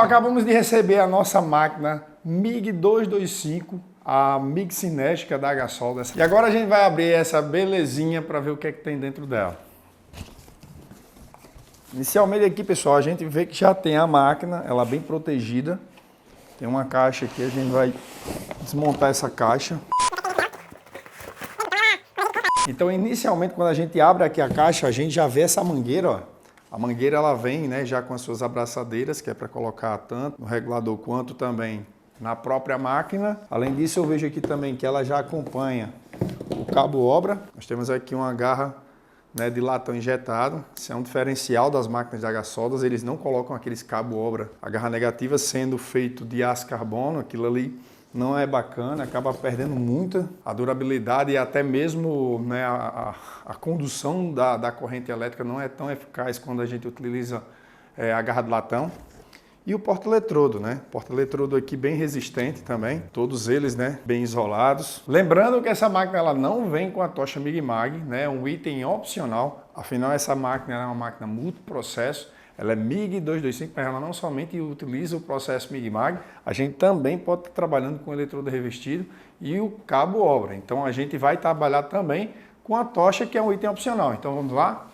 acabamos de receber a nossa máquina MIG 225, a MIG cinética da HSoldas. E agora a gente vai abrir essa belezinha para ver o que é que tem dentro dela. Inicialmente aqui, pessoal, a gente vê que já tem a máquina, ela bem protegida. Tem uma caixa aqui, a gente vai desmontar essa caixa. Então, inicialmente, quando a gente abre aqui a caixa, a gente já vê essa mangueira, ó. A mangueira ela vem, né, já com as suas abraçadeiras, que é para colocar tanto no regulador quanto também na própria máquina. Além disso, eu vejo aqui também que ela já acompanha o cabo obra. Nós temos aqui uma garra, né, de latão injetado. Isso é um diferencial das máquinas de HSoldas. Eles não colocam aqueles cabo obra, a garra negativa sendo feito de aço carbono. Aquilo ali não é bacana, acaba perdendo muito a durabilidade e até mesmo, né, a condução da corrente elétrica não é tão eficaz quando a gente utiliza a garra de latão. E o porta-eletrodo, né? Porta-eletrodo aqui bem resistente também, todos eles, né, bem isolados. Lembrando que essa máquina ela não vem com a tocha MIG-MAG, né? É um item opcional, afinal essa máquina é uma máquina multiprocesso. Ela é MIG 225, mas ela não somente utiliza o processo MIG-MAG, a gente também pode estar trabalhando com o eletrodo revestido e o cabo obra. Então a gente vai trabalhar também com a tocha, que é um item opcional. Então vamos lá.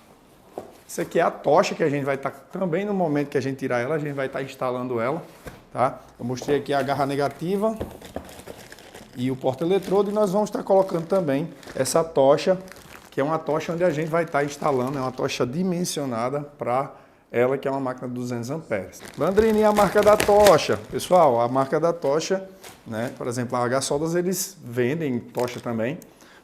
Isso aqui é a tocha que a gente vai estar, também no momento que a gente tirar ela, a gente vai estar instalando ela, tá? Eu mostrei aqui a garra negativa e o porta-eletrodo e nós vamos estar colocando também essa tocha, que é uma tocha onde a gente vai estar instalando, é uma tocha dimensionada para ela, que é uma máquina de 200 amperes. Landrini, a marca da tocha. Pessoal, a marca da tocha, né? Por exemplo, a HSoldas, eles vendem tocha também,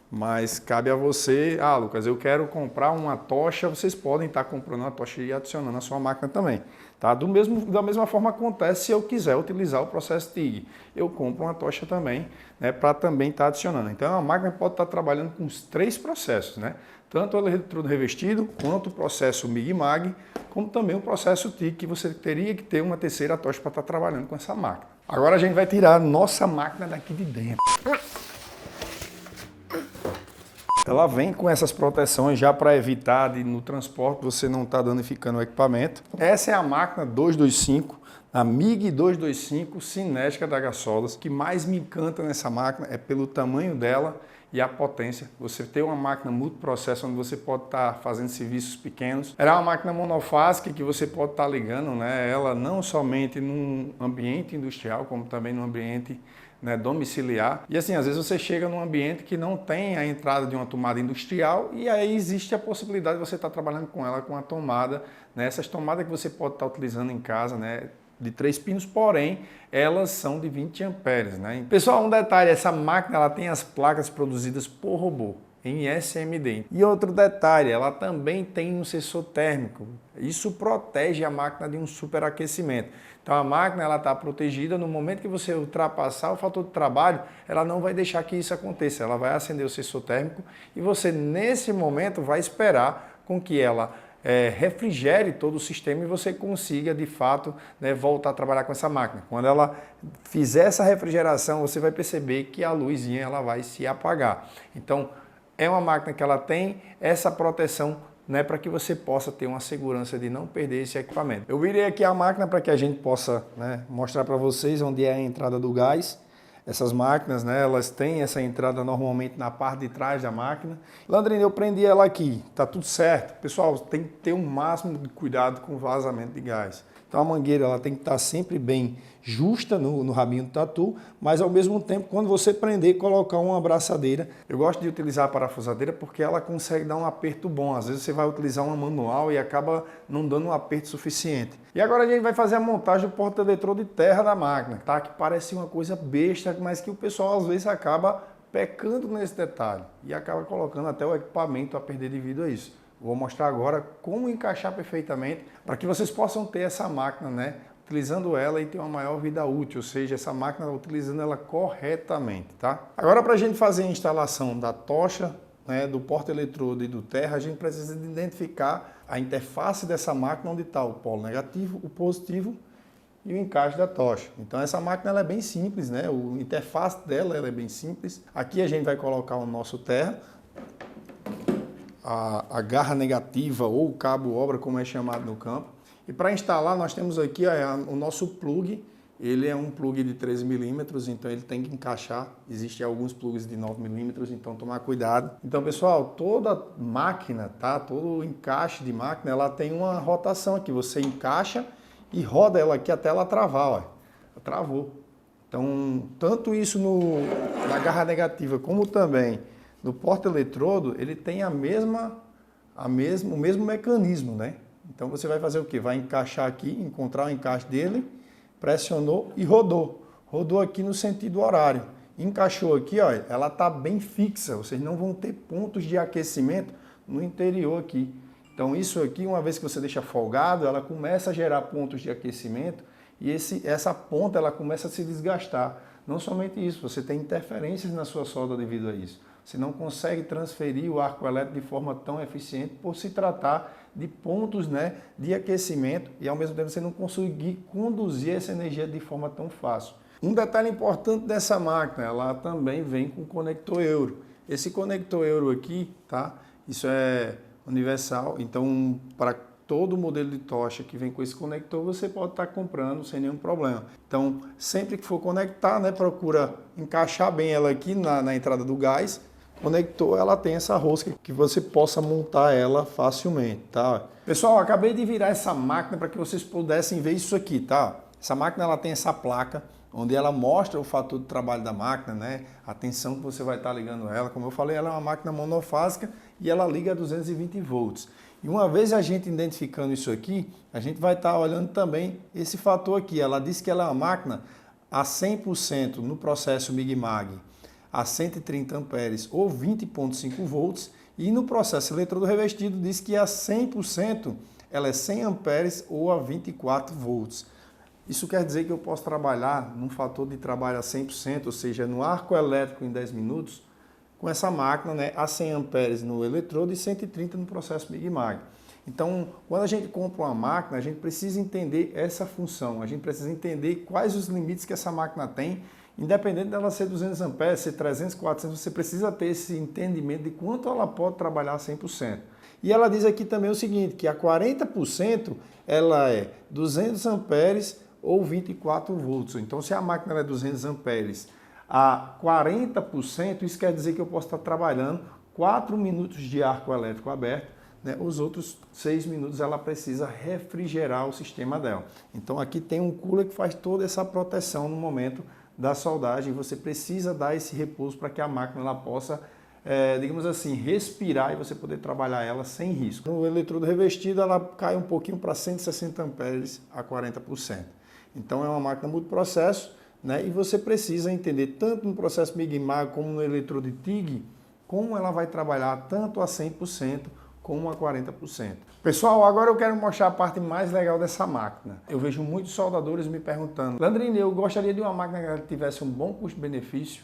mas cabe a você, Lucas, eu quero comprar uma tocha, vocês podem estar comprando uma tocha e adicionando na sua máquina também. Tá? Da mesma forma acontece se eu quiser utilizar o processo TIG. Eu compro uma tocha também, né, para também estar adicionando. Então a máquina pode estar trabalhando com os três processos, né? Tanto o eletrodo revestido, quanto o processo MIG-MAG, como também o processo TIG, que você teria que ter uma terceira tocha para estar trabalhando com essa máquina. Agora a gente vai tirar a nossa máquina daqui de dentro. Ela vem com essas proteções já para evitar no transporte você não estar danificando o equipamento. Essa é a máquina 225, a MIG 225 cinética da HSoldas. O que mais me encanta nessa máquina é pelo tamanho dela e a potência. Você tem uma máquina multiprocesso onde você pode estar fazendo serviços pequenos. Ela é uma máquina monofásica que você pode estar ligando, né, ela não somente num ambiente industrial, como também no ambiente, né, domiciliar. E assim, às vezes você chega num ambiente que não tem a entrada de uma tomada industrial e aí existe a possibilidade de você estar trabalhando com ela com a tomada, né, essas tomadas que você pode estar utilizando em casa, né, de 3 pinos, porém elas são de 20 amperes, né? Pessoal, um detalhe, essa máquina ela tem as placas produzidas por robô em SMD. E outro detalhe, ela também tem um sensor térmico. Isso protege a máquina de um superaquecimento. Então a máquina ela está protegida, no momento que você ultrapassar o fator de trabalho, ela não vai deixar que isso aconteça. Ela vai acender o sensor térmico e você nesse momento vai esperar com que ela refrigere todo o sistema e você consiga de fato, né, voltar a trabalhar com essa máquina. Quando ela fizer essa refrigeração, você vai perceber que a luzinha ela vai se apagar. Então é uma máquina que ela tem essa proteção, né, para que você possa ter uma segurança de não perder esse equipamento. Eu virei aqui a máquina para que a gente possa, né, mostrar para vocês onde é a entrada do gás. Essas máquinas, né, elas têm essa entrada normalmente na parte de trás da máquina. Landrini, eu prendi ela aqui, tá tudo certo. Pessoal, tem que ter o máximo de cuidado com o vazamento de gás. Então a mangueira ela tem que estar sempre bem justa no rabinho do tatu, mas ao mesmo tempo, quando você prender, colocar uma abraçadeira. Eu gosto de utilizar a parafusadeira porque ela consegue dar um aperto bom. Às vezes você vai utilizar uma manual e acaba não dando um aperto suficiente. E agora a gente vai fazer a montagem do porta-eletrodo de terra da máquina, tá? Que parece uma coisa besta, mas que o pessoal às vezes acaba pecando nesse detalhe e acaba colocando até o equipamento a perder devido a isso. Vou mostrar agora como encaixar perfeitamente para que vocês possam ter essa máquina, né, utilizando ela e ter uma maior vida útil, ou seja, essa máquina utilizando ela corretamente, tá? Agora, para a gente fazer a instalação da tocha, né, do porta-eletrodo e do terra, a gente precisa de identificar a interface dessa máquina onde está o polo negativo, o positivo e o encaixe da tocha. Então essa máquina ela é bem simples, né? A interface dela ela é bem simples. Aqui a gente vai colocar o nosso terra, a garra negativa ou o cabo obra, como é chamado no campo. E para instalar, nós temos aqui o nosso plug. Ele é um plug de 13 milímetros, então ele tem que encaixar. Existem alguns plugs de 9 milímetros, então tomar cuidado. Então, pessoal, toda máquina, tá? Todo encaixe de máquina, ela tem uma rotação aqui. Você encaixa e roda ela aqui até ela travar, ó. Travou. Então, tanto isso na garra negativa, como também no porta-eletrodo, ele tem o mesmo mecanismo, né? Então, você vai fazer o quê? Vai encaixar aqui, encontrar o encaixe dele, pressionou e rodou. Rodou aqui no sentido horário. Encaixou aqui, ó, ela está bem fixa. Vocês não vão ter pontos de aquecimento no interior aqui. Então isso aqui, uma vez que você deixa folgado, ela começa a gerar pontos de aquecimento e essa ponta ela começa a se desgastar. Não somente isso, você tem interferências na sua solda devido a isso. Você não consegue transferir o arco elétrico de forma tão eficiente por se tratar de pontos, né, de aquecimento e ao mesmo tempo você não conseguir conduzir essa energia de forma tão fácil. Um detalhe importante dessa máquina, ela também vem com conector Euro. Esse conector Euro aqui, tá? Isso é universal, então para todo modelo de tocha que vem com esse conector, você pode estar comprando sem nenhum problema. Então, sempre que for conectar, né, procura encaixar bem ela aqui na entrada do gás. Conector, ela tem essa rosca que você possa montar ela facilmente, tá? Pessoal, acabei de virar essa máquina para que vocês pudessem ver isso aqui, tá? Essa máquina ela tem essa placa onde ela mostra o fator de trabalho da máquina, né? A tensão que você vai estar ligando ela. Como eu falei, ela é uma máquina monofásica e ela liga a 220 volts. E uma vez a gente identificando isso aqui, a gente vai estar olhando também esse fator aqui. Ela diz que ela é uma máquina a 100% no processo Mig-Mag a 130 amperes ou 20,5 volts e no processo eletrodo revestido diz que a 100% ela é 100 amperes ou a 24 volts. Isso quer dizer que eu posso trabalhar num fator de trabalho a 100%, ou seja, no arco elétrico em 10 minutos, com essa máquina, né, a 100 amperes no eletrodo e 130 no processo Mig-Mag. Então, quando a gente compra uma máquina, a gente precisa entender essa função, a gente precisa entender quais os limites que essa máquina tem. Independente dela ser 200 amperes, ser 300, 400, você precisa ter esse entendimento de quanto ela pode trabalhar 100%. E ela diz aqui também o seguinte, que a 40% ela é 200 amperes ou 24 volts. Então, se a máquina é 200 amperes a 40%, isso quer dizer que eu posso estar trabalhando 4 minutos de arco elétrico aberto, né? Os outros 6 minutos ela precisa refrigerar o sistema dela. Então, aqui tem um cooler que faz toda essa proteção no momento da soldagem. Você precisa dar esse repouso para que a máquina ela possa, digamos assim, respirar e você poder trabalhar ela sem risco. No eletrodo revestido ela cai um pouquinho para 160 amperes a 40%. Então é uma máquina multiprocesso, né? E você precisa entender tanto no processo Mig-Mag como no eletrodo TIG, como ela vai trabalhar tanto a 100% como a 40%. Pessoal, agora eu quero mostrar a parte mais legal dessa máquina. Eu vejo muitos soldadores me perguntando: Landrini, eu gostaria de uma máquina que tivesse um bom custo-benefício,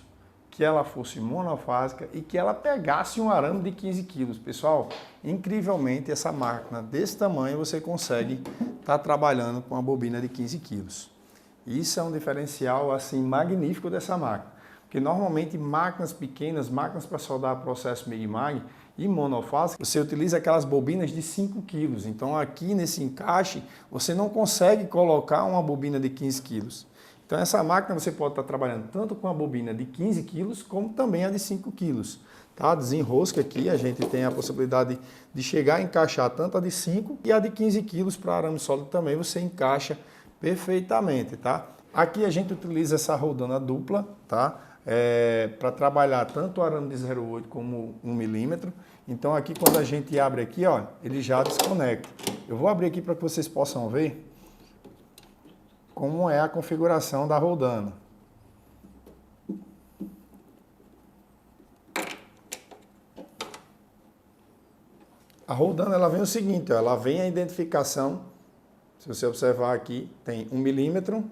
que ela fosse monofásica e que ela pegasse um arame de 15 quilos. Pessoal, incrivelmente essa máquina desse tamanho você consegue estar trabalhando com uma bobina de 15 quilos. Isso é um diferencial assim magnífico dessa máquina. Porque normalmente máquinas pequenas, máquinas para soldar processo Mig-Mag e monofásica, você utiliza aquelas bobinas de 5 quilos. Então aqui nesse encaixe você não consegue colocar uma bobina de 15 quilos. Então essa máquina você pode estar trabalhando tanto com a bobina de 15 quilos como também a de 5 quilos. Tá? Desenrosca aqui, a gente tem a possibilidade de chegar a encaixar tanto a de 5 e a de 15 quilos para arame sólido também você encaixa perfeitamente. Tá? Aqui a gente utiliza essa roldana dupla, tá? Para trabalhar tanto o arame de 0,8 como 1 milímetro. Então aqui quando a gente abre aqui, ó, ele já desconecta. Eu vou abrir aqui para que vocês possam ver como é a configuração da roldana. A roldana ela vem o seguinte, ó, ela vem a identificação, se você observar aqui, tem 1 milímetro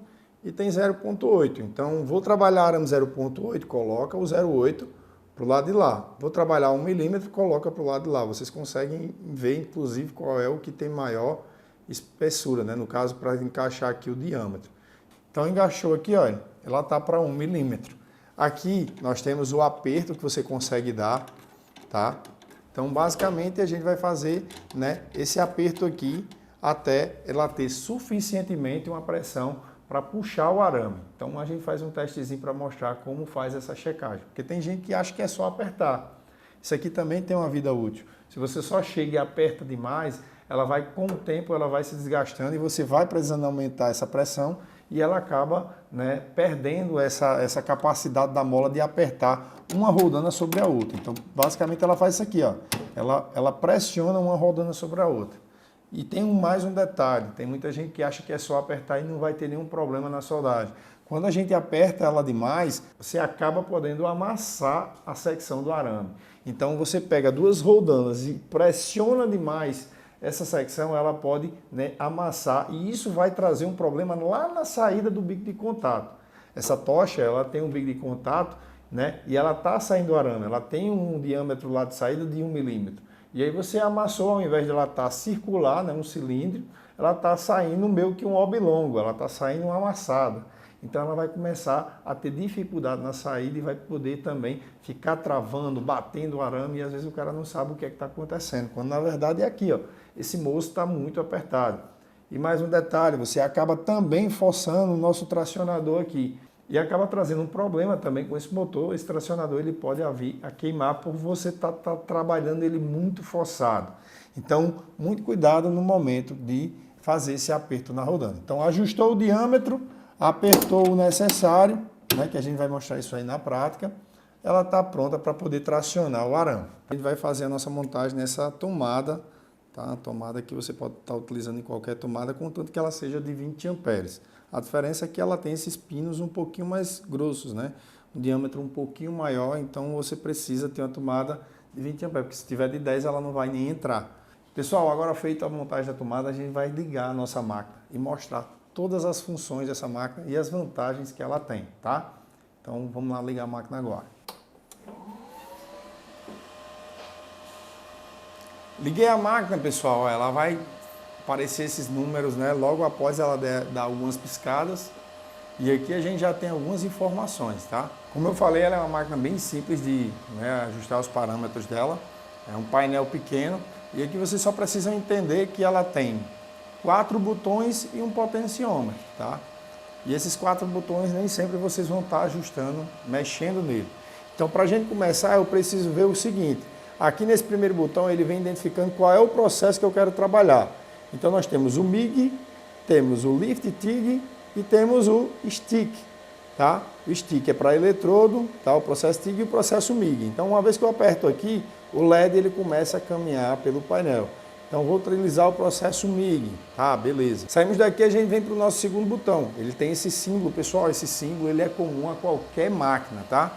e tem 0,8. Então, vou trabalhar arame 0,8, coloca o 0,8 para o lado de lá. Vou trabalhar 1 milímetro, coloca para o lado de lá. Vocês conseguem ver, inclusive, qual é o que tem maior espessura, né? No caso, para encaixar aqui o diâmetro. Então, encaixou aqui, olha, ela está para 1 milímetro. Aqui, nós temos o aperto que você consegue dar, tá? Então, basicamente, a gente vai fazer, né, esse aperto aqui até ela ter suficientemente uma pressão para puxar o arame. Então a gente faz um testezinho para mostrar como faz essa checagem, porque tem gente que acha que é só apertar. Isso aqui também tem uma vida útil. Se você só chega e aperta demais, ela vai, com o tempo, ela vai se desgastando e você vai precisando aumentar essa pressão e ela acaba, né, perdendo essa capacidade da mola de apertar uma rodana sobre a outra. Então, basicamente, ela faz isso aqui, ó. Ela pressiona uma rodana sobre a outra. E tem mais um detalhe, tem muita gente que acha que é só apertar e não vai ter nenhum problema na soldagem. Quando a gente aperta ela demais, você acaba podendo amassar a secção do arame. Então você pega duas rodanas e pressiona demais essa secção, ela pode, né, amassar e isso vai trazer um problema lá na saída do bico de contato. Essa tocha, ela tem um bico de contato, né, e ela está saindo do arame, ela tem um diâmetro lá de saída de 1 milímetro. E aí você amassou, ao invés de ela estar circular, né, um cilindro, ela está saindo meio que um oblongo, ela está saindo uma amassada. Então ela vai começar a ter dificuldade na saída e vai poder também ficar travando, batendo o arame e às vezes o cara não sabe o que é que está acontecendo. Quando na verdade é aqui, ó, esse moço está muito apertado. E mais um detalhe, você acaba também forçando o nosso tracionador aqui. E acaba trazendo um problema também com esse motor. Esse tracionador ele pode vir a queimar por você estar trabalhando ele muito forçado. Então, muito cuidado no momento de fazer esse aperto na rodana. Então, ajustou o diâmetro, apertou o necessário, né, que a gente vai mostrar isso aí na prática, ela está pronta para poder tracionar o arame. A gente vai fazer a nossa montagem nessa tomada, tá? A tomada que você pode estar utilizando em qualquer tomada, contanto que ela seja de 20 amperes. A diferença é que ela tem esses pinos um pouquinho mais grossos, né? Um diâmetro um pouquinho maior, então você precisa ter uma tomada de 20 amperes, porque se tiver de 10 ela não vai nem entrar. Pessoal, agora feita a montagem da tomada, a gente vai ligar a nossa máquina e mostrar todas as funções dessa máquina e as vantagens que ela tem, tá? Então vamos lá ligar a máquina agora. Liguei a máquina, pessoal, ela vai aparecer esses números, né? Logo após ela dar algumas piscadas. E aqui a gente já tem algumas informações, tá? Como eu falei, ela é uma máquina bem simples de, né, ajustar os parâmetros dela. É um painel pequeno. E aqui vocês só precisam entender que ela tem 4 botões e um potenciômetro, tá? E esses 4 botões nem sempre vocês vão estar ajustando, mexendo nele. Então, para a gente começar, eu preciso ver o seguinte. Aqui nesse primeiro botão, ele vem identificando qual é o processo que eu quero trabalhar. Então, nós temos o MIG, temos o Lift TIG e temos o Stick, tá? O Stick é para eletrodo, tá? O processo TIG e o processo MIG. Então, uma vez que eu aperto aqui, o LED ele começa a caminhar pelo painel. Então, vou utilizar o processo MIG, tá? Beleza. Saímos daqui, a gente vem para o nosso segundo botão. Ele tem esse símbolo, pessoal, esse símbolo ele é comum a qualquer máquina, tá?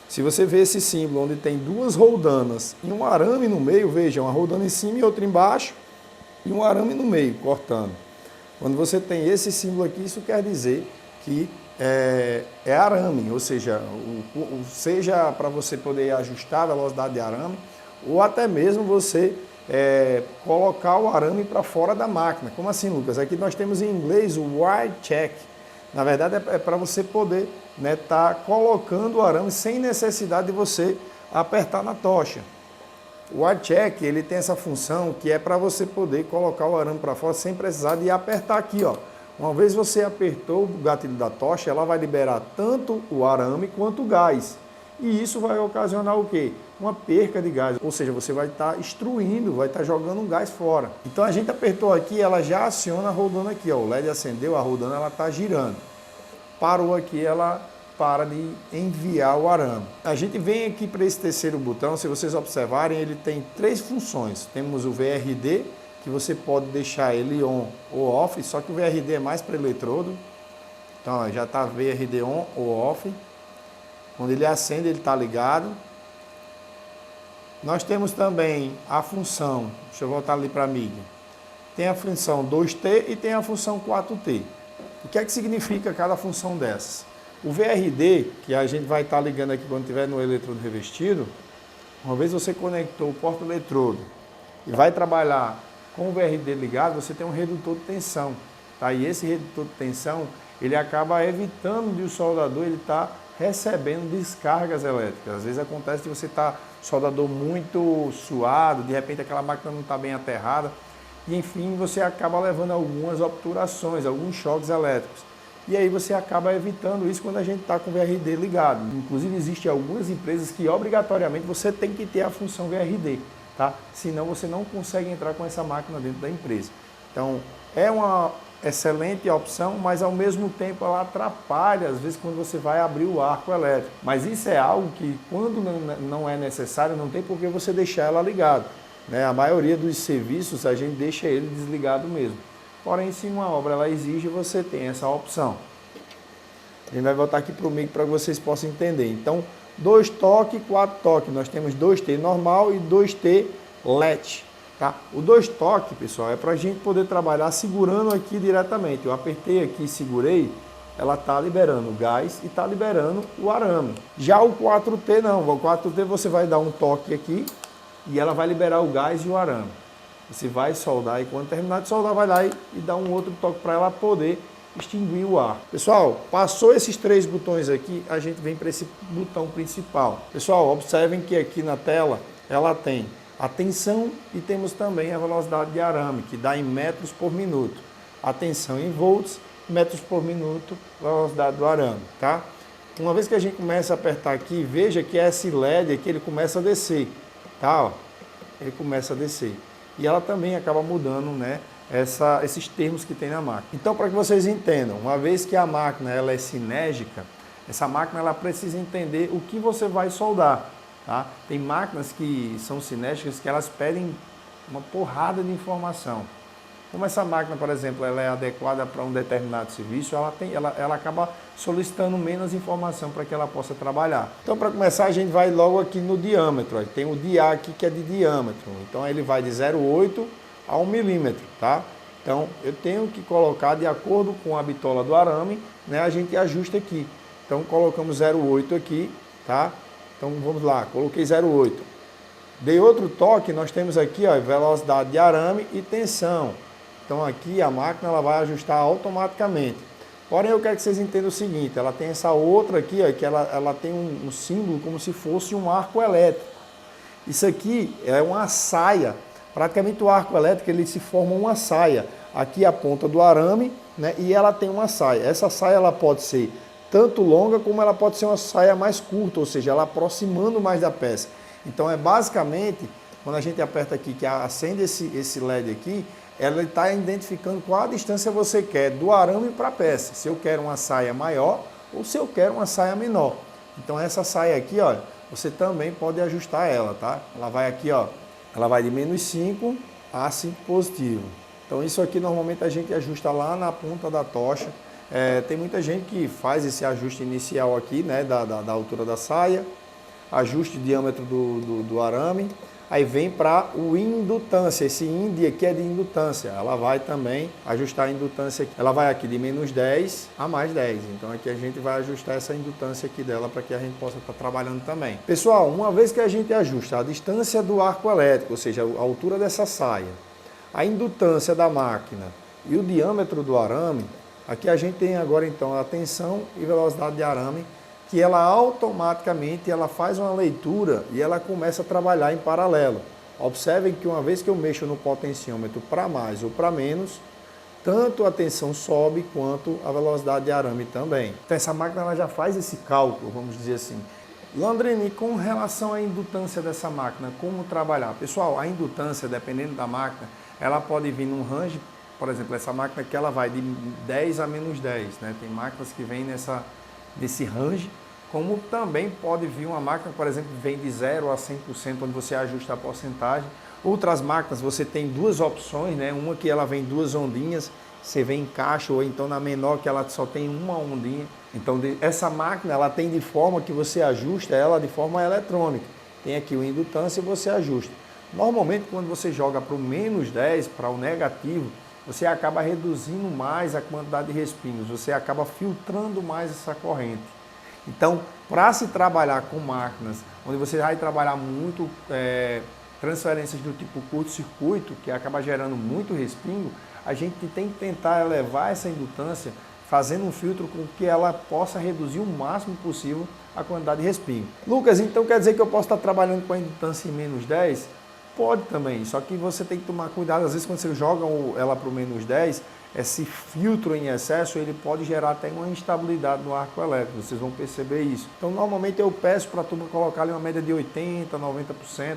Se você vê esse símbolo onde tem duas roldanas e um arame no meio, veja, uma roldana em cima e outra embaixo, e um arame no meio, cortando. Quando você tem esse símbolo aqui, isso quer dizer que é arame, ou seja, seja para você poder ajustar a velocidade de arame, ou até mesmo você colocar o arame para fora da máquina. Como assim, Lucas? Aqui nós temos em inglês o wire check. Na verdade é para você poder tá colocando o arame sem necessidade de você apertar na tocha. O wire check ele tem essa função que é para você poder colocar o arame para fora sem precisar de apertar aqui, ó. Uma vez você apertou o gatilho da tocha, ela vai liberar tanto o arame quanto o gás. E isso vai ocasionar o quê? Uma perca de gás, ou seja, você vai estar extruindo, vai estar jogando um gás fora. Então a gente apertou aqui, ela já aciona a rodana aqui, ó. O LED acendeu, a rodana ela está girando. Parou aqui, ela para de enviar o arame. A gente vem aqui para esse terceiro botão, se vocês observarem, ele tem 3 funções. Temos o VRD, que você pode deixar ele on ou off, só que o VRD é mais para eletrodo. Então ó, já está VRD on ou off. Quando ele acende, ele está ligado. Nós temos também a função, deixa eu voltar ali para a MIG. Tem a função 2T e tem a função 4T. O que é que significa cada função dessas? O VRD, que a gente vai estar ligando aqui quando estiver no eletrodo revestido, uma vez você conectou o porta-eletrodo e vai trabalhar com o VRD ligado, você tem um redutor de tensão. Tá? E esse redutor de tensão, ele acaba evitando de o soldador ele estar recebendo descargas elétricas. Às vezes acontece de você estar soldador muito suado, de repente aquela máquina não está bem aterrada. e enfim você acaba levando algumas obturações, alguns choques elétricos. E aí você acaba evitando isso quando a gente está com o VRD ligado. Inclusive existem algumas empresas que obrigatoriamente você tem que ter a função VRD, tá? Senão você não consegue entrar com essa máquina dentro da empresa. Então é uma excelente opção, mas ao mesmo tempo ela atrapalha às vezes quando você vai abrir o arco elétrico. Mas isso é algo que quando não é necessário, não tem por que você deixar ela ligada, né? A maioria dos serviços a gente deixa ele desligado mesmo. Porém, se uma obra ela exige, você tem essa opção. A gente vai voltar aqui para o MIG para que vocês possam entender. Então, 2 toques, 4 toques. Nós temos 2T normal e 2T LED. Tá? O 2 toques, pessoal, é para a gente poder trabalhar segurando aqui diretamente. Eu apertei aqui e segurei, ela está liberando o gás e está liberando o arame. Já o 4T não. O 4T você vai dar um toque aqui e ela vai liberar o gás e o arame. Você vai soldar e quando terminar de soldar vai lá e dá um outro toque para ela poder extinguir o ar. Pessoal, passou esses 3 botões aqui, a gente vem para esse botão principal. Pessoal, observem que aqui na tela ela tem a tensão e temos também a velocidade de arame, que dá em metros por minuto. A tensão em volts, metros por minuto, velocidade do arame, tá? Uma vez que a gente começa a apertar aqui, veja que esse LED aqui ele começa a descer, tá? Ó, ele começa a descer. E ela também acaba mudando, né, esses termos que tem na máquina. Então, para que vocês entendam, uma vez que a máquina ela é sinérgica, essa máquina ela precisa entender o que você vai soldar. Tá? Tem máquinas que são sinérgicas que elas pedem uma porrada de informação. Como essa máquina, por exemplo, ela é adequada para um determinado serviço, ela acaba solicitando menos informação para que ela possa trabalhar. Então, para começar, a gente vai logo aqui no diâmetro. Ó. Tem o dia aqui que é de diâmetro. Então, ele vai de 0,8 a 1 milímetro, tá? Então, eu tenho que colocar de acordo com a bitola do arame, né? A gente ajusta aqui. Então, colocamos 0,8 aqui, tá? Então, vamos lá, coloquei 0,8. Dei outro toque, nós temos aqui, ó, velocidade de arame e tensão. Então aqui a máquina ela vai ajustar automaticamente. Porém eu quero que vocês entendam o seguinte, ela tem essa outra aqui, ó, que ela tem um símbolo como se fosse um arco elétrico. Isso aqui é uma saia. Praticamente o arco elétrico ele se forma uma saia. Aqui a ponta do arame, né, e ela tem uma saia. Essa saia ela pode ser tanto longa como ela pode ser uma saia mais curta, ou seja, ela aproximando mais da peça. Então é basicamente, quando a gente aperta aqui que acende esse LED aqui, ela está identificando qual a distância você quer do arame para a peça. Se eu quero uma saia maior ou se eu quero uma saia menor. Então essa saia aqui, ó, você também pode ajustar ela, tá? Ela vai aqui, ó, ela vai de -5 a 5 positivo. Então isso aqui normalmente a gente ajusta lá na ponta da tocha. Tem muita gente que faz esse ajuste inicial aqui, né, da altura da saia, ajuste de diâmetro do arame. Aí vem para o indutância, esse IND aqui é de indutância, ela vai também ajustar a indutância, ela vai aqui de -10 a +10, então aqui a gente vai ajustar essa indutância aqui dela para que a gente possa estar trabalhando também. Pessoal, uma vez que a gente ajusta a distância do arco elétrico, ou seja, a altura dessa saia, a indutância da máquina e o diâmetro do arame, aqui a gente tem agora então a tensão e velocidade de arame, que ela automaticamente ela faz uma leitura e ela começa a trabalhar em paralelo. Observem que uma vez que eu mexo no potenciômetro para mais ou para menos, tanto a tensão sobe quanto a velocidade de arame também. Então essa máquina ela já faz esse cálculo, vamos dizer assim. Landrini, com relação à indutância dessa máquina, como trabalhar? Pessoal, a indutância, dependendo da máquina, ela pode vir num range, por exemplo, essa máquina aqui ela vai de 10 a -10, né? Tem máquinas que vêm nesse range, como também pode vir uma máquina, por exemplo, que vem de 0 a 100%, onde você ajusta a porcentagem. Outras máquinas você tem duas opções, né? Uma que ela vem 2 ondinhas, você vem em caixa, ou então na menor que ela só tem uma ondinha. Então essa máquina ela tem de forma que você ajusta ela de forma eletrônica. Tem aqui o indutância e você ajusta. Normalmente quando você joga para o -10, para o negativo, você acaba reduzindo mais a quantidade de respingos, você acaba filtrando mais essa corrente. Então, para se trabalhar com máquinas, onde você vai trabalhar muito transferências do tipo curto-circuito, que acaba gerando muito respingo, a gente tem que tentar elevar essa indutância, fazendo um filtro com que ela possa reduzir o máximo possível a quantidade de respingo. Lucas, então quer dizer que eu posso estar trabalhando com a indutância em -10? Pode também, só que você tem que tomar cuidado. Às vezes quando você joga ela para o -10, esse filtro em excesso ele pode gerar até uma instabilidade no arco elétrico, vocês vão perceber isso. Então normalmente eu peço para a turma colocar ali uma média de 80%, 90%.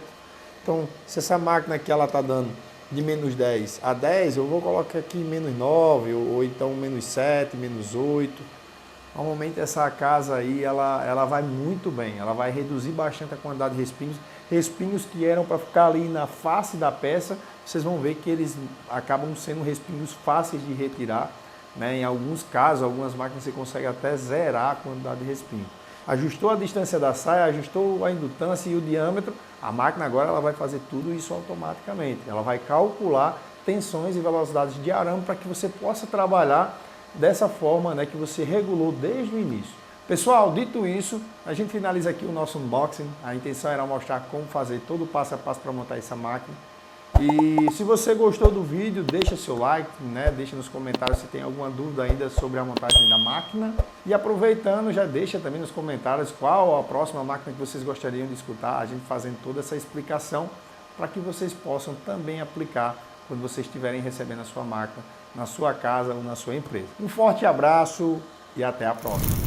Então se essa máquina aqui ela está dando de -10 a 10, eu vou colocar aqui -9 ou então -7, -8. Normalmente essa casa aí, ela vai muito bem, ela vai reduzir bastante a quantidade de respingos. Respingos que eram para ficar ali na face da peça, vocês vão ver que eles acabam sendo respingos fáceis de retirar, né? Em alguns casos, algumas máquinas você consegue até zerar a quantidade de respingo. Ajustou a distância da saia, ajustou a indutância e o diâmetro, a máquina agora ela vai fazer tudo isso automaticamente. Ela vai calcular tensões e velocidades de arame para que você possa trabalhar dessa forma, né, que você regulou desde o início. Pessoal, dito isso, a gente finaliza aqui o nosso unboxing. A intenção era mostrar como fazer todo o passo a passo para montar essa máquina. E se você gostou do vídeo, deixa seu like, né? Deixa nos comentários se tem alguma dúvida ainda sobre a montagem da máquina. E aproveitando, já deixa também nos comentários qual a próxima máquina que vocês gostariam de escutar, a gente fazendo toda essa explicação para que vocês possam também aplicar quando vocês estiverem recebendo a sua máquina na sua casa ou na sua empresa. Um forte abraço e até a próxima.